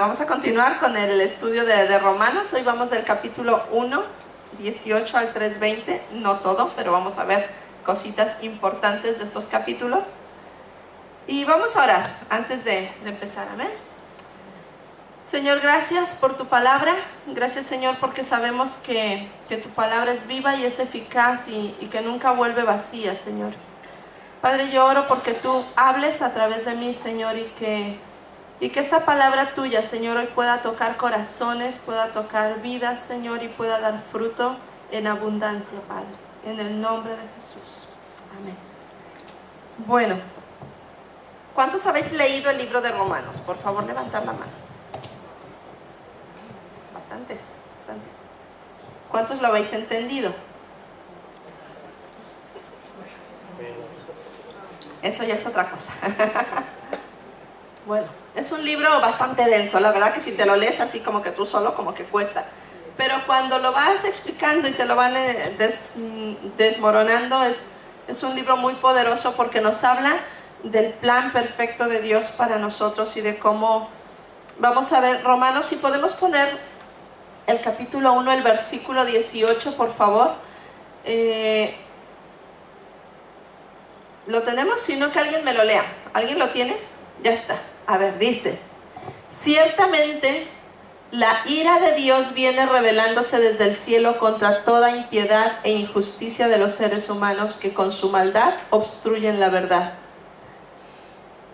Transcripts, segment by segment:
Vamos a continuar con el estudio de Romanos. Hoy vamos del capítulo 1, 18 al 3:20. No todo, pero vamos a ver cositas importantes de estos capítulos. Y vamos a orar antes de empezar. Amén. Señor, gracias por tu palabra. Gracias, Señor, porque sabemos que tu palabra es viva y es eficaz y que nunca vuelve vacía, Señor. Padre, yo oro porque tú hables a través de mí, Señor, y que esta palabra tuya, Señor, hoy pueda tocar corazones, pueda tocar vidas, Señor, y pueda dar fruto en abundancia, Padre. En el nombre de Jesús. Amén. Bueno, ¿cuántos habéis leído el libro de Romanos? Por favor, levantar la mano. Bastantes. ¿Cuántos lo habéis entendido? Eso ya es otra cosa. Bueno, es un libro bastante denso, la verdad que si te lo lees así como que tú solo, como que cuesta. Pero cuando lo vas explicando y te lo van desmoronando, es un libro muy poderoso porque nos habla del plan perfecto de Dios para nosotros y de cómo vamos a ver Romanos. Si podemos poner el capítulo 1, el versículo 18, por favor. ¿Lo tenemos? Si no, que alguien me lo lea. ¿Alguien lo tiene? Ya está. A ver, dice: ciertamente la ira de Dios viene revelándose desde el cielo contra toda impiedad e injusticia de los seres humanos que con su maldad obstruyen la verdad.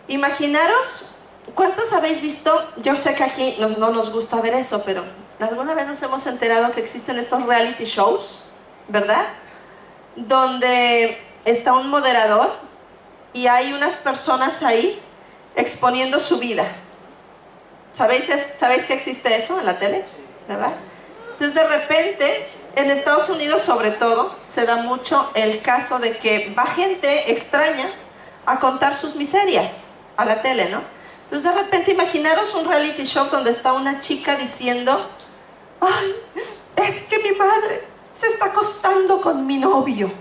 Imaginaros, ¿cuántos habéis visto? Yo sé que aquí no nos gusta ver eso, pero alguna vez nos hemos enterado que existen estos reality shows, ¿verdad? Donde está un moderador y hay unas personas ahí exponiendo su vida. ¿Sabéis que existe eso en la tele? ¿Verdad? Entonces de repente, en Estados Unidos sobre todo, se da mucho el caso de que va gente extraña a contar sus miserias a la tele, ¿no? Entonces de repente imaginaros un reality show donde está una chica diciendo: ay, es que mi madre se está acostando con mi novio,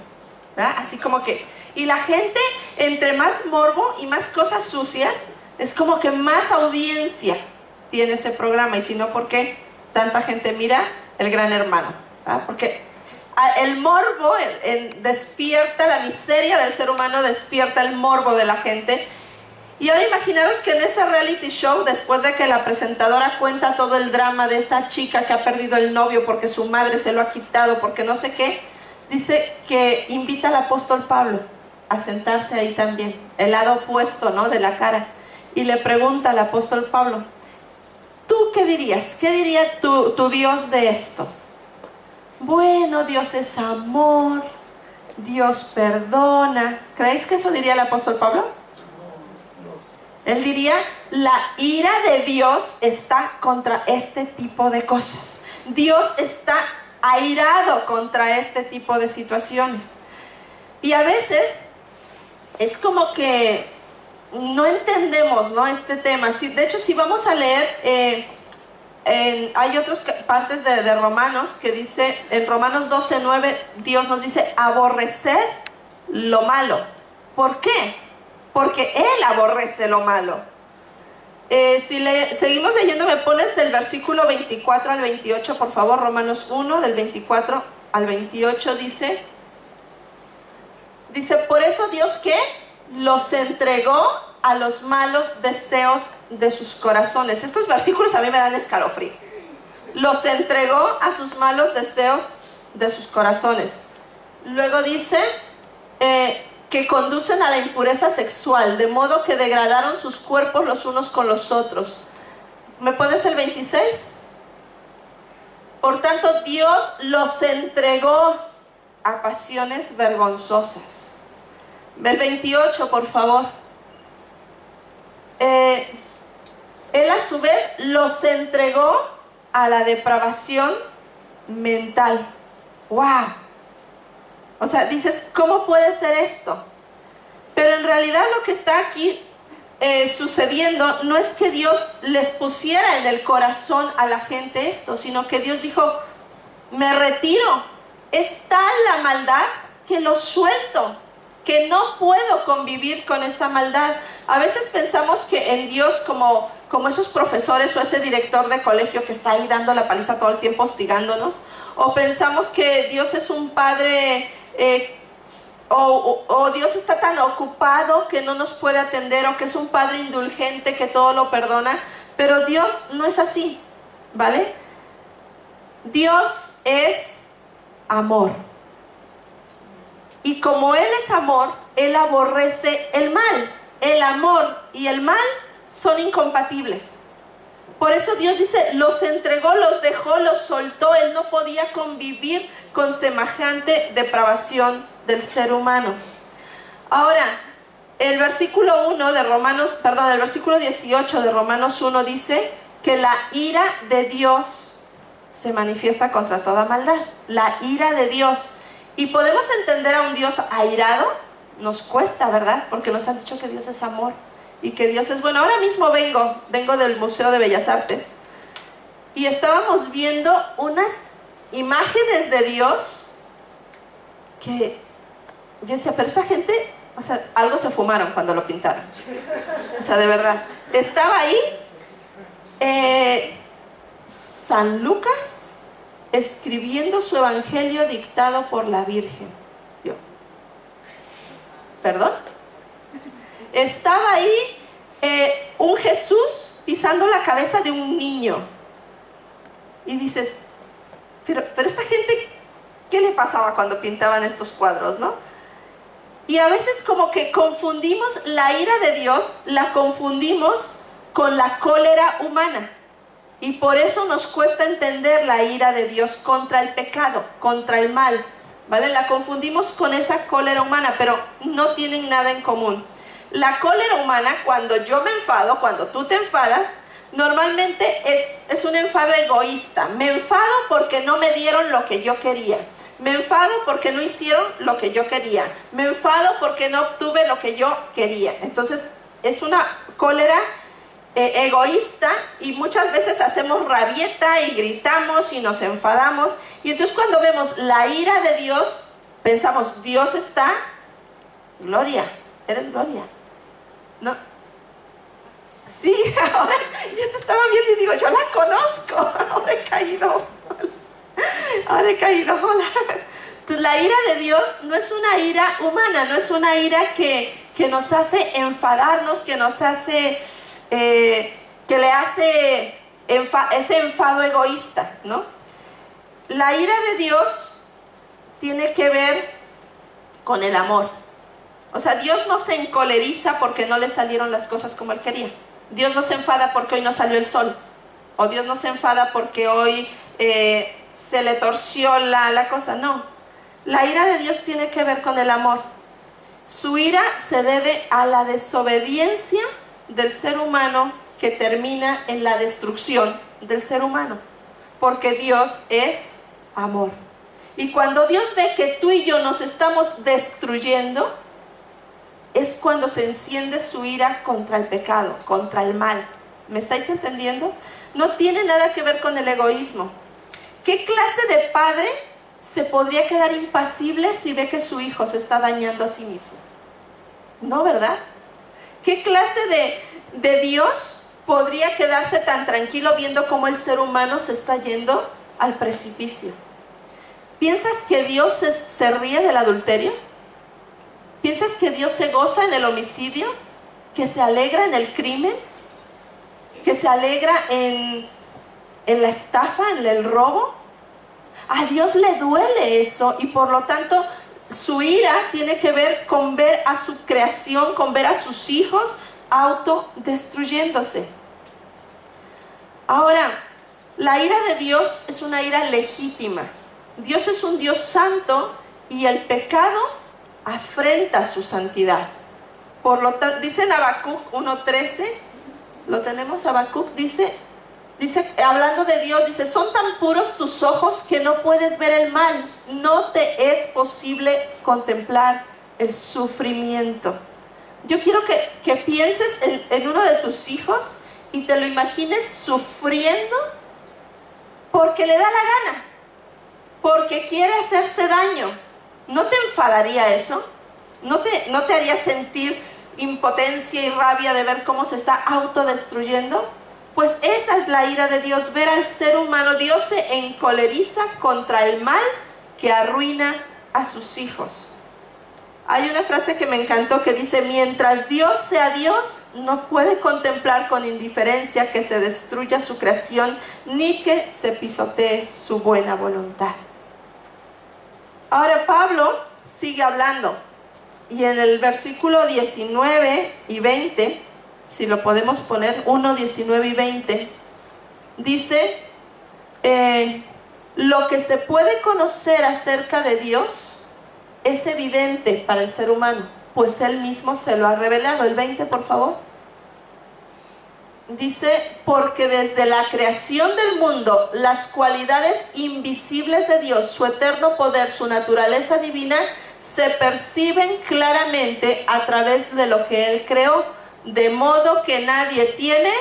¿verdad? Así como que, y la gente, entre más morbo y más cosas sucias, es como que más audiencia tiene ese programa. Y si no, ¿por qué tanta gente mira El Gran Hermano? ¿Verdad? Porque el morbo despierta la miseria del ser humano, despierta el morbo de la gente. Y ahora imaginaros que en ese reality show, después de que la presentadora cuenta todo el drama de esa chica que ha perdido el novio porque su madre se lo ha quitado, porque no sé qué, dice que invita al apóstol Pablo a sentarse ahí también, el lado opuesto, ¿no?, de la cara, y le pregunta al apóstol Pablo: ¿tú qué dirías? ¿Qué diría tu Dios de esto? Bueno, Dios es amor, Dios perdona. ¿Creéis que eso diría el apóstol Pablo? Él diría: la ira de Dios está contra este tipo de cosas. Dios está airado contra este tipo de situaciones. Y a veces es como que no entendemos, ¿no?, este tema. De hecho, si vamos a leer, hay otras partes de Romanos que dice, en Romanos 12:9, Dios nos dice: aborreced lo malo. ¿Por qué? Porque Él aborrece lo malo. Seguimos leyendo, me pones del versículo 24 al 28, por favor. Romanos 1, del 24 al 28 dice: por eso Dios, ¿qué? Los entregó a los malos deseos de sus corazones. Estos versículos a mí me dan escalofrío. Los entregó a sus malos deseos de sus corazones. Luego dice que conducen a la impureza sexual, de modo que degradaron sus cuerpos los unos con los otros. ¿Me pones el 26? Por tanto, Dios los entregó a pasiones vergonzosas. El 28, por favor. Él a su vez los entregó a la depravación mental. ¡Wow! O sea, dices, ¿cómo puede ser esto? Pero en realidad lo que está aquí sucediendo no es que Dios les pusiera en el corazón a la gente esto, sino que Dios dijo: me retiro, es tal la maldad que los suelto, que no puedo convivir con esa maldad. A veces pensamos que en Dios, como como esos profesores o ese director de colegio que está ahí dando la paliza todo el tiempo hostigándonos, o pensamos que Dios es un padre, o Dios está tan ocupado que no nos puede atender, o que es un padre indulgente que todo lo perdona, pero Dios no es así, ¿vale? Dios es amor. Y como Él es amor, Él aborrece el mal. El amor y el mal son incompatibles. Por eso Dios dice, los entregó, los dejó, los soltó. Él no podía convivir con semejante depravación del ser humano. Ahora, el versículo 1 de Romanos, perdón, el versículo 18 de Romanos 1 dice que la ira de Dios se manifiesta contra toda maldad. La ira de Dios. Y podemos entender a un Dios airado, nos cuesta, ¿verdad? Porque nos han dicho que Dios es amor y que Dios es bueno. Ahora mismo vengo del Museo de Bellas Artes y estábamos viendo unas imágenes de Dios que yo decía, pero esta gente, o sea, algo se fumaron cuando lo pintaron. O sea, de verdad. Estaba ahí San Lucas escribiendo su evangelio dictado por la Virgen. Yo, ¿perdón? Estaba ahí un Jesús pisando la cabeza de un niño. Y dices, pero esta gente, ¿qué le pasaba cuando pintaban estos cuadros, no? Y a veces como que confundimos la ira de Dios, la confundimos con la cólera humana. Y por eso nos cuesta entender la ira de Dios contra el pecado, contra el mal, ¿vale? La confundimos con esa cólera humana, pero no tienen nada en común. La cólera humana, cuando yo me enfado, cuando tú te enfadas, normalmente es un enfado egoísta. Me enfado porque no me dieron lo que yo quería. Me enfado porque no hicieron lo que yo quería. Me enfado porque no obtuve lo que yo quería. Entonces, es una cólera egoísta, y muchas veces hacemos rabieta y gritamos y nos enfadamos, y entonces cuando vemos la ira de Dios pensamos, Dios está, Gloria, eres Gloria, ¿no? Sí, ahora yo te estaba viendo y digo, yo la conozco, ahora he caído, hola. Entonces la ira de Dios no es una ira humana, no es una ira que nos hace enfadarnos, que nos hace que le hace ese enfado egoísta, ¿no? La ira de Dios tiene que ver con el amor. O sea, Dios no se encoleriza porque no le salieron las cosas como Él quería. Dios no se enfada porque hoy no salió el sol. O Dios no se enfada porque hoy se le torció la cosa. No. La ira de Dios tiene que ver con el amor. Su ira se debe a la desobediencia del ser humano que termina en la destrucción del ser humano, porque Dios es amor. Y cuando Dios ve que tú y yo nos estamos destruyendo, es cuando se enciende su ira contra el pecado, contra el mal. ¿Me estáis entendiendo? No tiene nada que ver con el egoísmo. ¿Qué clase de padre se podría quedar impasible si ve que su hijo se está dañando a sí mismo? No, ¿verdad? ¿Qué clase de Dios podría quedarse tan tranquilo viendo cómo el ser humano se está yendo al precipicio? ¿Piensas que Dios se ríe del adulterio? ¿Piensas que Dios se goza en el homicidio? ¿Que se alegra en el crimen? ¿Que se alegra en la estafa, en el robo? A Dios le duele eso, y por lo tanto su ira tiene que ver con ver a su creación, con ver a sus hijos autodestruyéndose. Ahora, la ira de Dios es una ira legítima. Dios es un Dios santo y el pecado afrenta su santidad. Por lo tanto, dice en Habacuc 1:13, lo tenemos, Habacuc dice, hablando de Dios, dice, son tan puros tus ojos que no puedes ver el mal, no te es posible contemplar el sufrimiento. Yo quiero que pienses en uno de tus hijos y te lo imagines sufriendo porque le da la gana, porque quiere hacerse daño. ¿No te enfadaría eso? ¿No te haría sentir impotencia y rabia de ver cómo se está autodestruyendo? Pues esa es la ira de Dios, ver al ser humano. Dios se encoleriza contra el mal que arruina a sus hijos. Hay una frase que me encantó que dice: mientras Dios sea Dios, no puede contemplar con indiferencia que se destruya su creación, ni que se pisotee su buena voluntad. Ahora Pablo sigue hablando, y en el versículo 19 y 20, si lo podemos poner, 1, 19 y 20, dice, lo que se puede conocer acerca de Dios es evidente para el ser humano, pues Él mismo se lo ha revelado. El 20, por favor. Dice, porque desde la creación del mundo, las cualidades invisibles de Dios, su eterno poder, su naturaleza divina, se perciben claramente a través de lo que Él creó, de modo que nadie tiene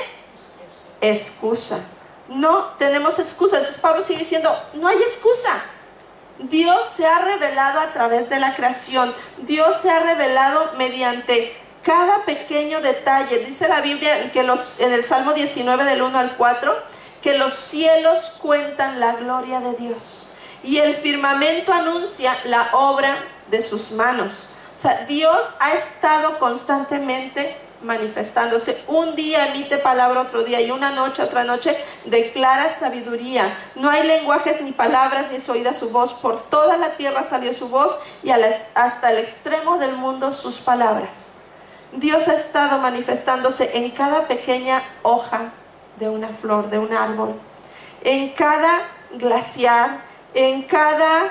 excusa. No tenemos excusa. Entonces Pablo sigue diciendo, no hay excusa. Dios se ha revelado a través de la creación. Dios se ha revelado mediante cada pequeño detalle. Dice la Biblia que en el Salmo 19 del 1 al 4, que los cielos cuentan la gloria de Dios y el firmamento anuncia la obra de sus manos. O sea, Dios ha estado constantemente manifestándose. Un día emite palabra, otro día, y una noche, otra noche declara sabiduría. No hay lenguajes ni palabras, ni es oída su voz. Por toda la tierra salió su voz, y hasta el extremo del mundo sus palabras. Dios ha estado manifestándose en cada pequeña hoja de una flor, de un árbol, en cada glaciar, en cada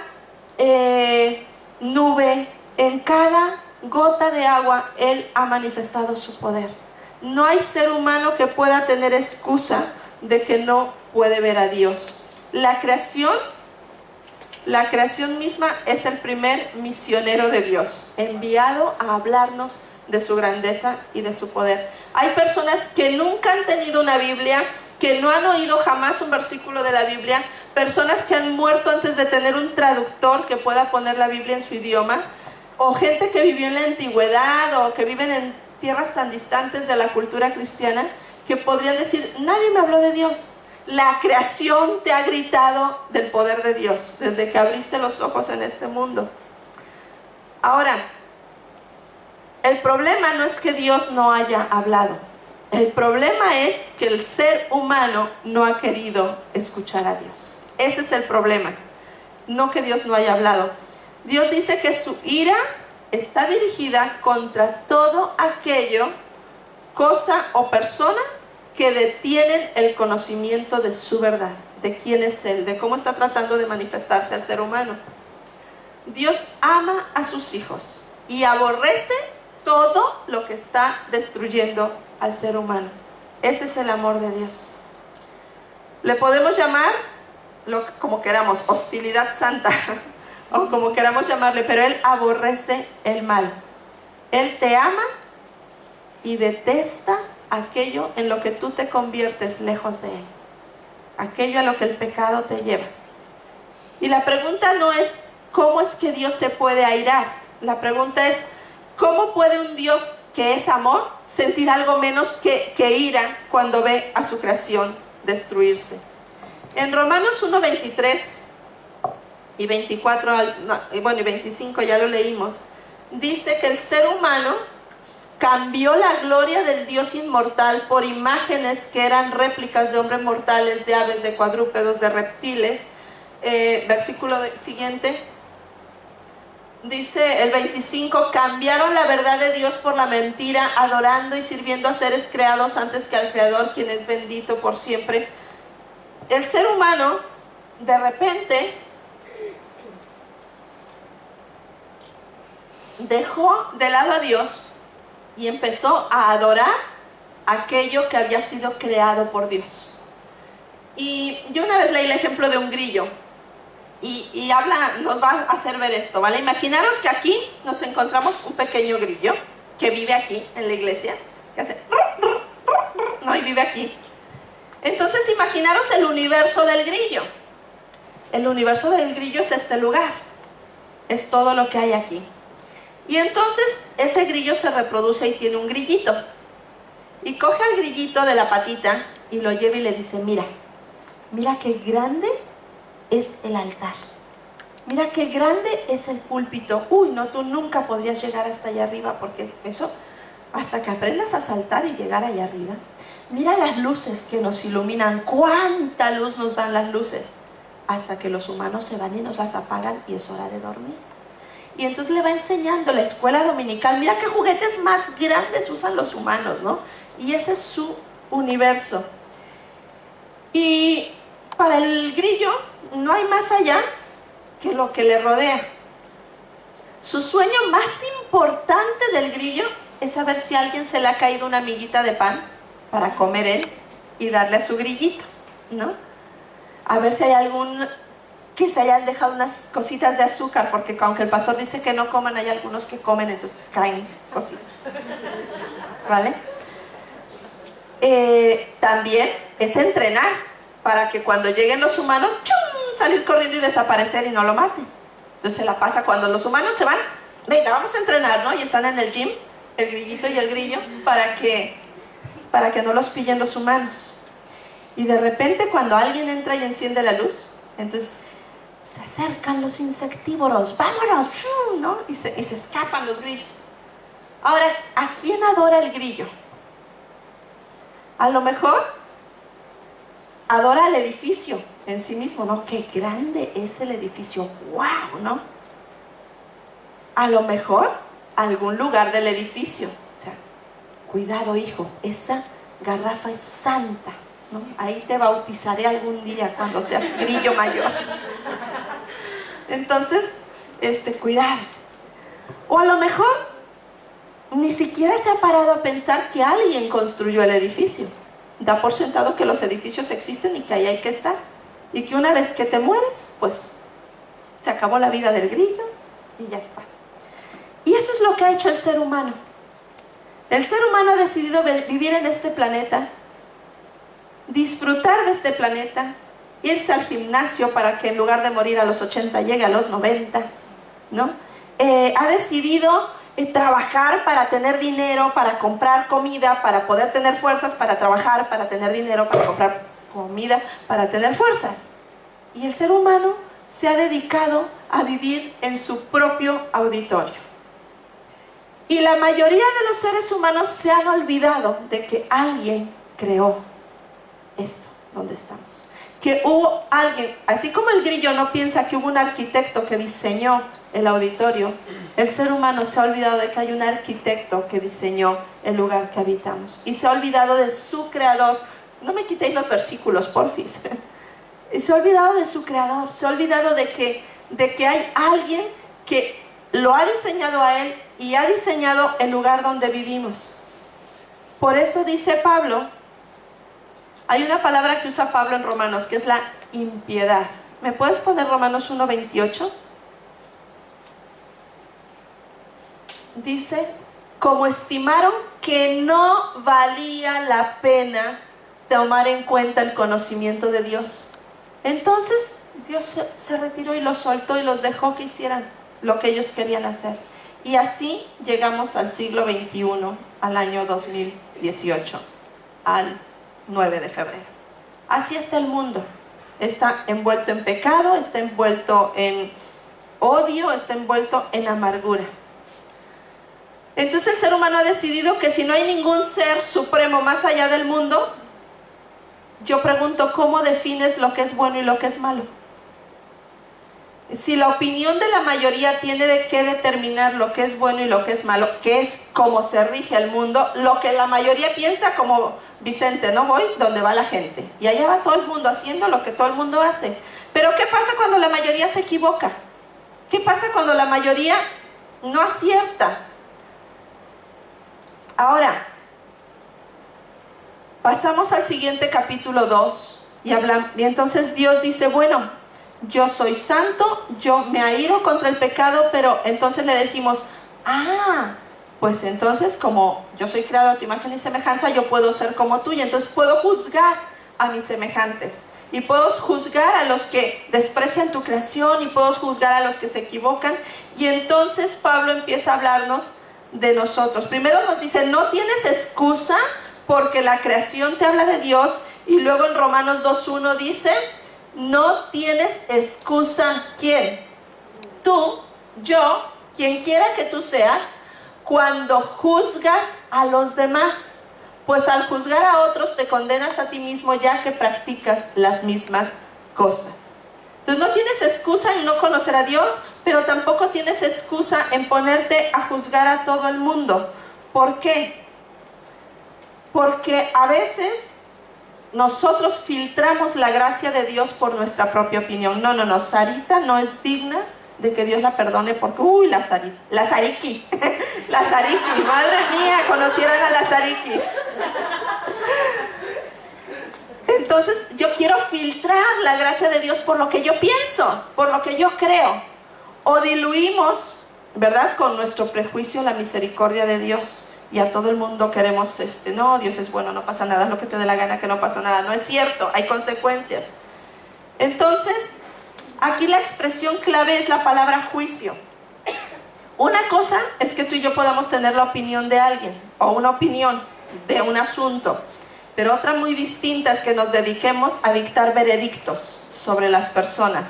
nube, en cada gota de agua. Él ha manifestado su poder. No hay ser humano que pueda tener excusa de que no puede ver a Dios. La creación misma es el primer misionero de Dios, enviado a hablarnos de su grandeza y de su poder. Hay personas que nunca han tenido una Biblia, que no han oído jamás un versículo de la Biblia, personas que han muerto antes de tener un traductor que pueda poner la Biblia en su idioma, o gente que vivió en la antigüedad, o que viven en tierras tan distantes de la cultura cristiana, que podrían decir, nadie me habló de Dios. La creación te ha gritado del poder de Dios desde que abriste los ojos en este mundo. Ahora, el problema no es que Dios no haya hablado. El problema es que el ser humano no ha querido escuchar a Dios. Ese es el problema. No que Dios no haya hablado. Dios dice que su ira está dirigida contra todo aquello, cosa o persona que detienen el conocimiento de su verdad, de quién es Él, de cómo está tratando de manifestarse al ser humano. Dios ama a sus hijos y aborrece todo lo que está destruyendo al ser humano. Ese es el amor de Dios. Le podemos llamar, como queramos, hostilidad santa, o como queramos llamarle, pero Él aborrece el mal. Él te ama y detesta aquello en lo que tú te conviertes lejos de Él, aquello a lo que el pecado te lleva. Y la pregunta no es ¿cómo es que Dios se puede airar? La pregunta es ¿cómo puede un Dios que es amor sentir algo menos que ira cuando ve a su creación destruirse? En Romanos 1:23 y 24, y 25 ya lo leímos, dice que el ser humano cambió la gloria del Dios inmortal por imágenes que eran réplicas de hombres mortales, de aves, de cuadrúpedos, de reptiles. Versículo siguiente, dice el 25, cambiaron la verdad de Dios por la mentira, adorando y sirviendo a seres creados antes que al Creador, quien es bendito por siempre. El ser humano, de repente, dejó de lado a Dios y empezó a adorar aquello que había sido creado por Dios. Y yo una vez leí el ejemplo de un grillo y nos va a hacer ver esto, ¿vale? Imaginaros que aquí nos encontramos un pequeño grillo que vive aquí en la iglesia, que hace no, y vive aquí. Entonces imaginaros el universo del grillo. El universo del grillo es este lugar, es todo lo que hay aquí. Y entonces ese grillo se reproduce y tiene un grillito. Y coge al grillito de la patita y lo lleva y le dice, mira, mira qué grande es el altar. Mira qué grande es el púlpito. Uy, no, tú nunca podrías llegar hasta allá arriba, porque eso, hasta que aprendas a saltar y llegar allá arriba. Mira las luces que nos iluminan. ¿Cuánta luz nos dan las luces? Hasta que los humanos se van y nos las apagan y es hora de dormir. Y entonces le va enseñando la escuela dominical. Mira qué juguetes más grandes usan los humanos, ¿no? Y ese es su universo. Y para el grillo no hay más allá que lo que le rodea. Su sueño más importante del grillo es saber si a alguien se le ha caído una miguita de pan para comer él y darle a su grillito, ¿no? A ver si hay algún que se hayan dejado unas cositas de azúcar, porque aunque el pastor dice que no coman, hay algunos que comen, entonces caen cositas, ¿vale? También es entrenar para que cuando lleguen los humanos, ¡chum!, salir corriendo y desaparecer y no lo maten. Entonces se la pasa cuando los humanos se van, venga, vamos a entrenar, ¿no? Y están en el gym, el grillito y el grillo, para que no los pillen los humanos. Y de repente cuando alguien entra y enciende la luz, entonces se acercan los insectívoros, vámonos, ¡chum!, ¿no? Y se escapan los grillos. Ahora, ¿a quién adora el grillo? A lo mejor adora el edificio en sí mismo, ¿no? Qué grande es el edificio, ¡wow!, ¿no? A lo mejor algún lugar del edificio. O sea, cuidado, hijo, esa garrafa es santa, ¿no? Ahí te bautizaré algún día cuando seas grillo mayor. Entonces, cuidado. O a lo mejor ni siquiera se ha parado a pensar que alguien construyó el edificio. Da por sentado que los edificios existen y que ahí hay que estar. Y que una vez que te mueres, pues se acabó la vida del grillo y ya está. Y eso es lo que ha hecho el ser humano. El ser humano ha decidido vivir en este planeta, disfrutar de este planeta, irse al gimnasio para que en lugar de morir a los 80 llegue a los 90, ¿no? Ha decidido trabajar para tener dinero, para comprar comida, para poder tener fuerzas, para trabajar, para tener dinero, para comprar comida, para tener fuerzas. Y el ser humano se ha dedicado a vivir en su propio auditorio. Y la mayoría de los seres humanos se han olvidado de que alguien creó esto, donde estamos. Que hubo alguien, así como el grillo no piensa que hubo un arquitecto que diseñó el auditorio, el ser humano se ha olvidado de que hay un arquitecto que diseñó el lugar que habitamos. Y se ha olvidado de su creador. No me quitéis los versículos, porfis. Se ha olvidado de su creador, se ha olvidado de que hay alguien que lo ha diseñado a él y ha diseñado el lugar donde vivimos. Por eso dice Pablo, hay una palabra que usa Pablo en Romanos, que es la impiedad. ¿Me puedes poner Romanos 1:28? Dice, como estimaron que no valía la pena tomar en cuenta el conocimiento de Dios. Entonces Dios se retiró y los soltó y los dejó que hicieran lo que ellos querían hacer. Y así llegamos al siglo XXI, al año 2018, al 9 de febrero. Así está el mundo. Está envuelto en pecado, está envuelto en odio, está envuelto en amargura. Entonces el ser humano ha decidido que si no hay ningún ser supremo más allá del mundo, yo pregunto, ¿cómo defines lo que es bueno y lo que es malo? Si la opinión de la mayoría tiene de qué determinar lo que es bueno y lo que es malo, que es cómo se rige el mundo, lo que la mayoría piensa, como Vicente, no voy donde va la gente. Y allá va todo el mundo haciendo lo que todo el mundo hace. Pero ¿qué pasa cuando la mayoría se equivoca? ¿Qué pasa cuando la mayoría no acierta? Ahora, pasamos al siguiente capítulo 2 y entonces Dios dice, bueno, yo soy santo, yo me airo contra el pecado, pero entonces le decimos, pues entonces como yo soy creado a tu imagen y semejanza, yo puedo ser como tú y entonces puedo juzgar, a mis semejantes. Y puedo juzgar a los que desprecian tu creación y puedo juzgar a los que se equivocan. Y entonces Pablo empieza a hablarnos de nosotros. Primero nos dice, no tienes excusa porque la creación te habla de Dios. Y luego en Romanos 2:1 dice, no tienes excusa. ¿Quién? Tú, yo, quien quiera que tú seas, cuando juzgas a los demás. Pues al juzgar a otros te condenas a ti mismo ya que practicas las mismas cosas. Entonces no tienes excusa en no conocer a Dios, pero tampoco tienes excusa en ponerte a juzgar a todo el mundo. ¿Por qué? Porque a veces nosotros filtramos la gracia de Dios por nuestra propia opinión. No, Sarita no es digna de que Dios la perdone porque, la Sariki, la Sariki, madre mía, conocieran a la Sariki. Entonces yo quiero filtrar la gracia de Dios por lo que yo pienso, por lo que yo creo. O diluimos, ¿verdad?, con nuestro prejuicio la misericordia de Dios. Y a todo el mundo queremos, no, Dios es bueno, no pasa nada, es lo que te dé la gana, que no pasa nada. No es cierto, hay consecuencias. Entonces, aquí la expresión clave es la palabra juicio. Una cosa es que tú y yo podamos tener la opinión de alguien, o una opinión de un asunto. Pero otra muy distinta es que nos dediquemos a dictar veredictos sobre las personas.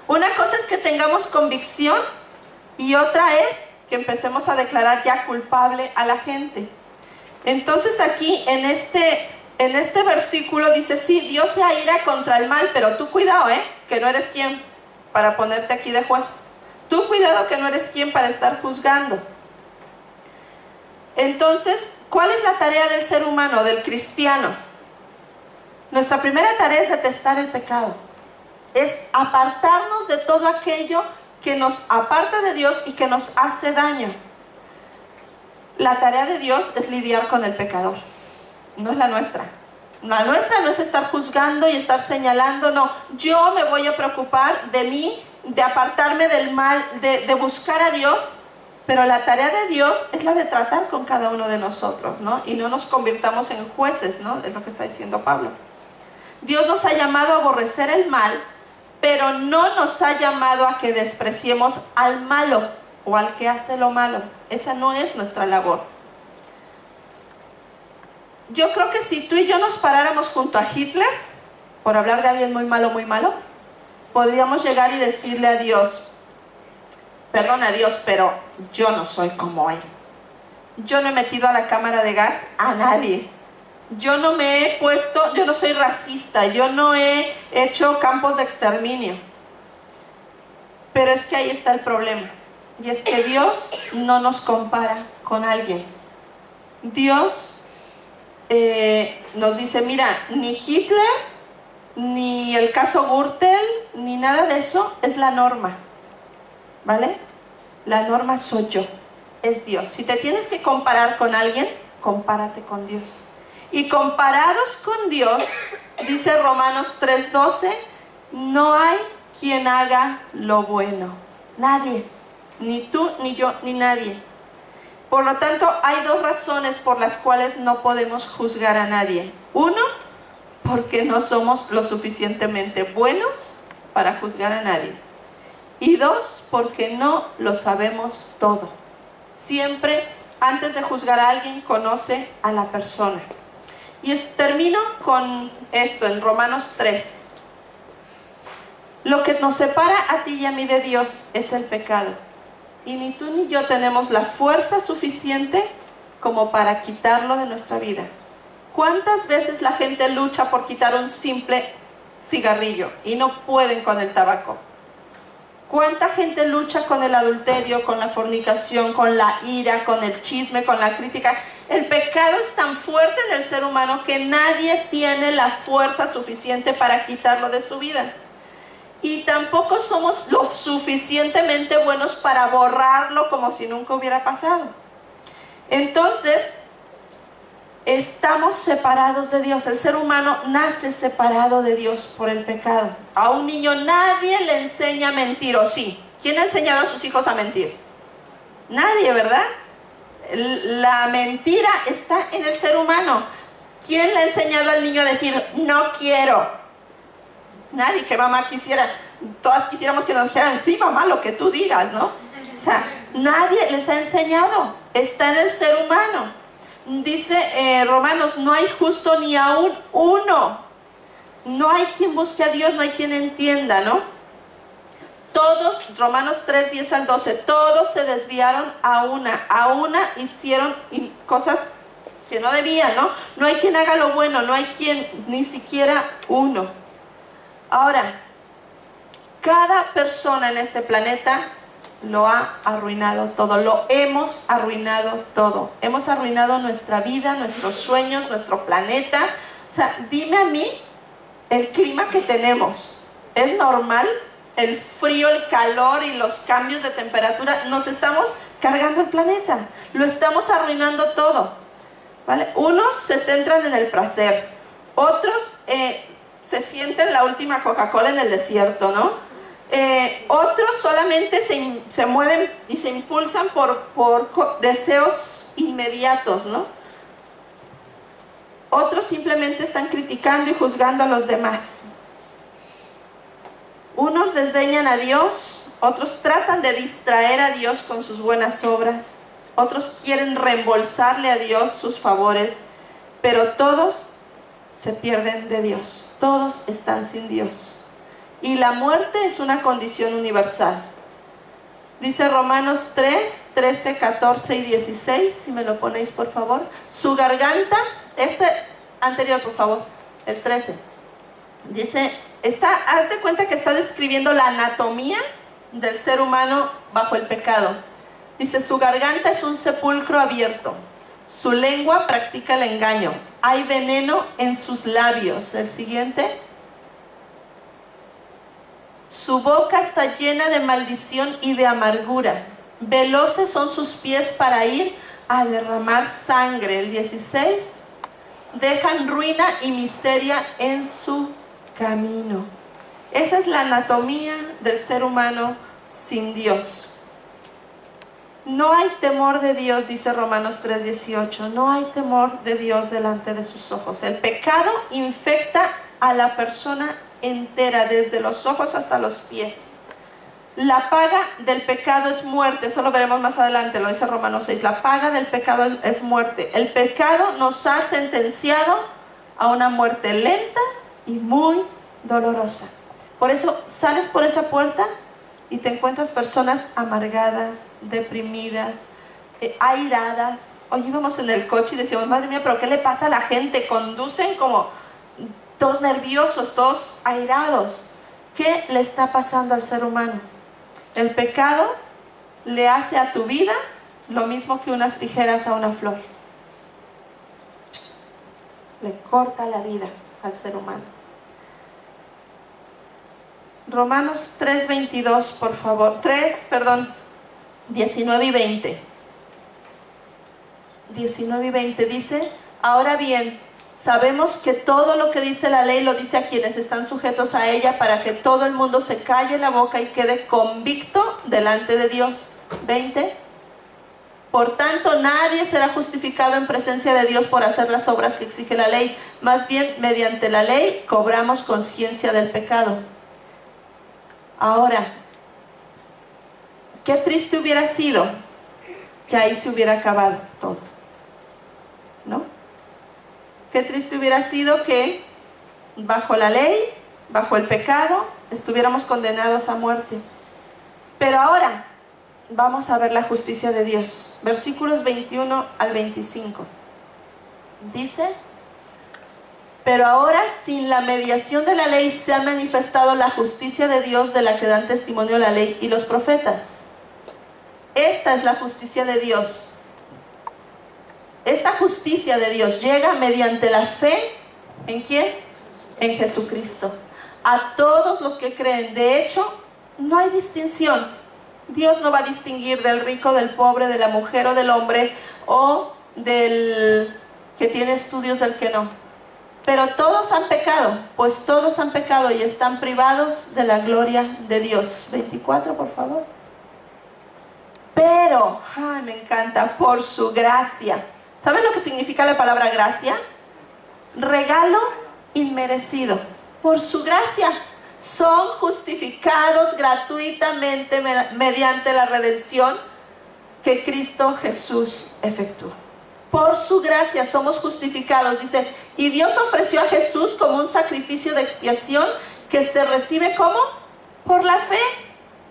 Una cosa es que tengamos convicción y otra es que empecemos a declarar ya culpable a la gente. Entonces aquí en este versículo dice, sí, Dios se aira contra el mal, pero tú cuidado, que no eres quien para ponerte aquí de juez. Tú cuidado que no eres quien para estar juzgando. Entonces, ¿cuál es la tarea del ser humano, del cristiano? Nuestra primera tarea es detestar el pecado. Es apartarnos de todo aquello que nos aparta de Dios y que nos hace daño. La tarea de Dios es lidiar con el pecador, no es la nuestra. La nuestra no es estar juzgando y estar señalando, no. Yo me voy a preocupar de mí, de apartarme del mal, de buscar a Dios. Pero la tarea de Dios es la de tratar con cada uno de nosotros, ¿no? Y no nos convirtamos en jueces, ¿no? Es lo que está diciendo Pablo. Dios nos ha llamado a aborrecer el mal, pero no nos ha llamado a que despreciemos al malo o al que hace lo malo. Esa no es nuestra labor. Yo creo que si tú y yo nos paráramos junto a Hitler, por hablar de alguien muy malo, podríamos llegar y decirle a Dios, perdona Dios, pero yo no soy como él. Yo no he metido a la cámara de gas a nadie. Yo no me he puesto, yo no soy racista, yo no he hecho campos de exterminio. Pero es que ahí está el problema. Y es que Dios no nos compara con alguien. Dios nos dice, mira, ni Hitler, ni el caso Gürtel, ni nada de eso es la norma. ¿Vale? La norma soy yo, es Dios. Si te tienes que comparar con alguien, compárate con Dios. Y comparados con Dios, dice Romanos 3:12, no hay quien haga lo bueno. Nadie, ni tú, ni yo, ni nadie. Por lo tanto, hay dos razones por las cuales no podemos juzgar a nadie. Uno, porque no somos lo suficientemente buenos para juzgar a nadie. Y dos, porque no lo sabemos todo. Siempre, antes de juzgar a alguien, conoce a la persona. Y termino con esto en Romanos 3. Lo que nos separa a ti y a mí de Dios es el pecado. Y ni tú ni yo tenemos la fuerza suficiente como para quitarlo de nuestra vida. ¿Cuántas veces la gente lucha por quitar un simple cigarrillo y no pueden con el tabaco? ¿Cuánta gente lucha con el adulterio, con la fornicación, con la ira, con el chisme, con la crítica? El pecado es tan fuerte en el ser humano que nadie tiene la fuerza suficiente para quitarlo de su vida. Y tampoco somos lo suficientemente buenos para borrarlo como si nunca hubiera pasado. Entonces, estamos separados de Dios. El ser humano nace separado de Dios por el pecado. A un niño nadie le enseña a mentir, ¿o sí? ¿Quién ha enseñado a sus hijos a mentir? Nadie, ¿verdad? La mentira está en el ser humano. ¿Quién le ha enseñado al niño a decir, no quiero? Nadie. Que mamá quisiera, todas quisiéramos que nos dijeran, sí mamá, lo que tú digas, ¿no? O sea, nadie les ha enseñado. Está en el ser humano. Dice Romanos, no hay justo ni aún uno. No hay quien busque a Dios, no hay quien entienda, ¿no? Todos, Romanos 3, 10 al 12, todos se desviaron a una hicieron cosas que no debían, ¿no? No hay quien haga lo bueno, no hay quien, ni siquiera uno. Ahora, cada persona en este planeta lo ha arruinado todo, lo hemos arruinado todo. Hemos arruinado nuestra vida, nuestros sueños, nuestro planeta. O sea, dime a mí el clima que tenemos. ¿Es normal? El frío, el calor y los cambios de temperatura. Nos estamos cargando el planeta. Lo estamos arruinando todo, ¿vale? Unos se centran en el placer. Otros se sienten la última Coca-Cola en el desierto, ¿no? Otros solamente se mueven y se impulsan por deseos inmediatos, ¿no? Otros simplemente están criticando y juzgando a los demás. Unos desdeñan a Dios, otros tratan de distraer a Dios con sus buenas obras, otros quieren reembolsarle a Dios sus favores, pero todos se pierden de Dios, todos están sin Dios. Y la muerte es una condición universal. Dice Romanos 3, 13, 14 y 16, si me lo ponéis por favor. Su garganta, anterior por favor, el 13. Dice, haz de cuenta que está describiendo la anatomía del ser humano bajo el pecado. Dice, su garganta es un sepulcro abierto, su lengua practica el engaño, hay veneno en sus labios. El siguiente. Su boca está llena de maldición y de amargura. Veloces son sus pies para ir a derramar sangre. El 16. Dejan ruina y miseria en su camino. Esa es la anatomía del ser humano sin Dios. No hay temor de Dios, dice Romanos 3:18. No hay temor de Dios delante de sus ojos. El pecado infecta a la persona entera, desde los ojos hasta los pies. La paga del pecado es muerte. Eso lo veremos más adelante, lo dice Romanos 6. La paga del pecado es muerte. El pecado nos ha sentenciado a una muerte lenta y muy dolorosa. Por eso sales por esa puerta y te encuentras personas amargadas, deprimidas, airadas. Hoy íbamos en el coche y decíamos, madre mía, pero ¿qué le pasa a la gente? Conducen como todos nerviosos, todos airados. ¿Qué le está pasando al ser humano? El pecado le hace a tu vida lo mismo que unas tijeras a una flor. Le corta la vida al ser humano. Romanos 3:22, por favor. 19 y 20. 19 y 20 dice, ahora bien, sabemos que todo lo que dice la ley lo dice a quienes están sujetos a ella, para que todo el mundo se calle la boca y quede convicto delante de Dios. 20. Por tanto, nadie será justificado en presencia de Dios por hacer las obras que exige la ley. Más bien, mediante la ley cobramos conciencia del pecado. Ahora, qué triste hubiera sido que ahí se hubiera acabado todo, ¿no? Qué triste hubiera sido que bajo la ley, bajo el pecado, estuviéramos condenados a muerte. Pero ahora vamos a ver la justicia de Dios. Versículos 21 al 25. Dice, pero ahora sin la mediación de la ley se ha manifestado la justicia de Dios, de la que dan testimonio la ley y los profetas. Esta es la justicia de Dios. Esta justicia de Dios llega mediante la fe, ¿en quién? En Jesucristo. A todos los que creen. De hecho, no hay distinción. Dios no va a distinguir del rico, del pobre, de la mujer o del hombre, o del que tiene estudios, del que no. Pero todos han pecado, pues todos han pecado y están privados de la gloria de Dios. 24, por favor. Pero, me encanta, por su gracia. ¿Saben lo que significa la palabra gracia? regalo inmerecido. Por su gracia son justificados gratuitamente mediante la redención que Cristo Jesús efectuó. Por su gracia somos justificados, dice, y Dios ofreció a Jesús como un sacrificio de expiación que se recibe ¿cómo? Por la fe,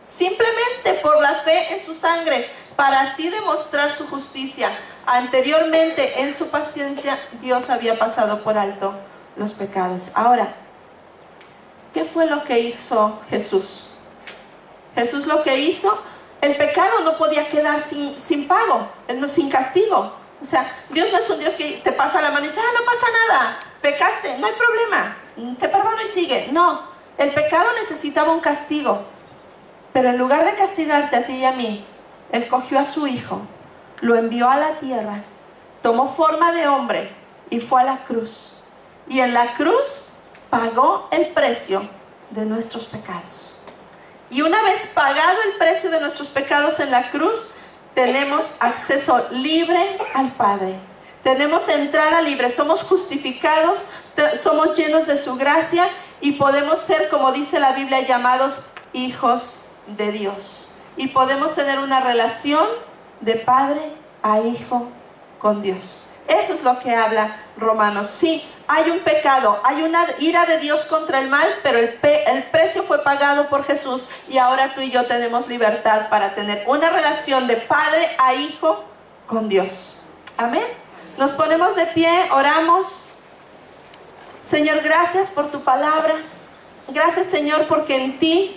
simplemente por la fe en su sangre, para así demostrar su justicia. Anteriormente, en su paciencia, Dios había pasado por alto los pecados. Ahora, ¿qué fue lo que hizo Jesús? Jesús lo que hizo, el pecado no podía quedar sin pago, sin castigo. O sea, Dios no es un Dios que te pasa la mano y dice, no pasa nada, pecaste, no hay problema, te perdono y sigue. No, el pecado necesitaba un castigo. Pero en lugar de castigarte a ti y a mí, Él cogió a su Hijo, lo envió a la tierra, tomó forma de hombre y fue a la cruz. Y en la cruz pagó el precio de nuestros pecados. Y una vez pagado el precio de nuestros pecados en la cruz, tenemos acceso libre al Padre. Tenemos entrada libre, somos justificados, somos llenos de su gracia y podemos ser, como dice la Biblia, llamados hijos de Dios. Y podemos tener una relación de padre a hijo con Dios. Eso es lo que habla Romanos. Sí, hay un pecado, hay una ira de Dios contra el mal, pero el precio fue pagado por Jesús y ahora tú y yo tenemos libertad para tener una relación de padre a hijo con Dios. Amén. Nos ponemos de pie, oramos. Señor, gracias por tu palabra. Gracias, Señor, porque en ti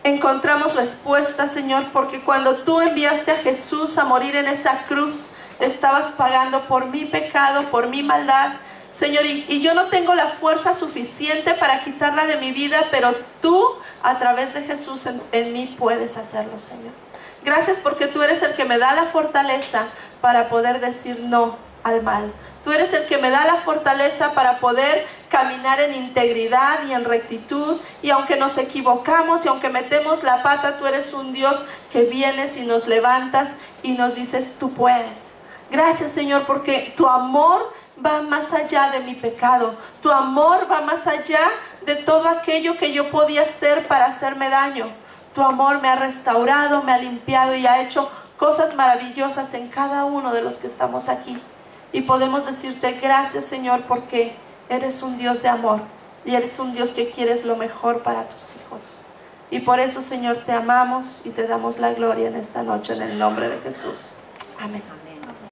encontramos respuesta, Señor, porque cuando tú enviaste a Jesús a morir en esa cruz, estabas pagando por mi pecado, por mi maldad, Señor, y yo no tengo la fuerza suficiente para quitarla de mi vida, pero tú, a través de Jesús en mí, puedes hacerlo, Señor. Gracias porque tú eres el que me da la fortaleza para poder decir no al mal. Tú eres el que me da la fortaleza para poder caminar en integridad y en rectitud. Y aunque nos equivocamos y aunque metemos la pata, tú eres un Dios que vienes y nos levantas y nos dices, tú puedes. Gracias, Señor, porque tu amor va más allá de mi pecado. Tu amor va más allá de todo aquello que yo podía hacer para hacerme daño. Tu amor me ha restaurado, me ha limpiado y ha hecho cosas maravillosas en cada uno de los que estamos aquí. Y podemos decirte gracias, Señor, porque eres un Dios de amor y eres un Dios que quieres lo mejor para tus hijos. Y por eso, Señor, te amamos y te damos la gloria en esta noche en el nombre de Jesús. Amén.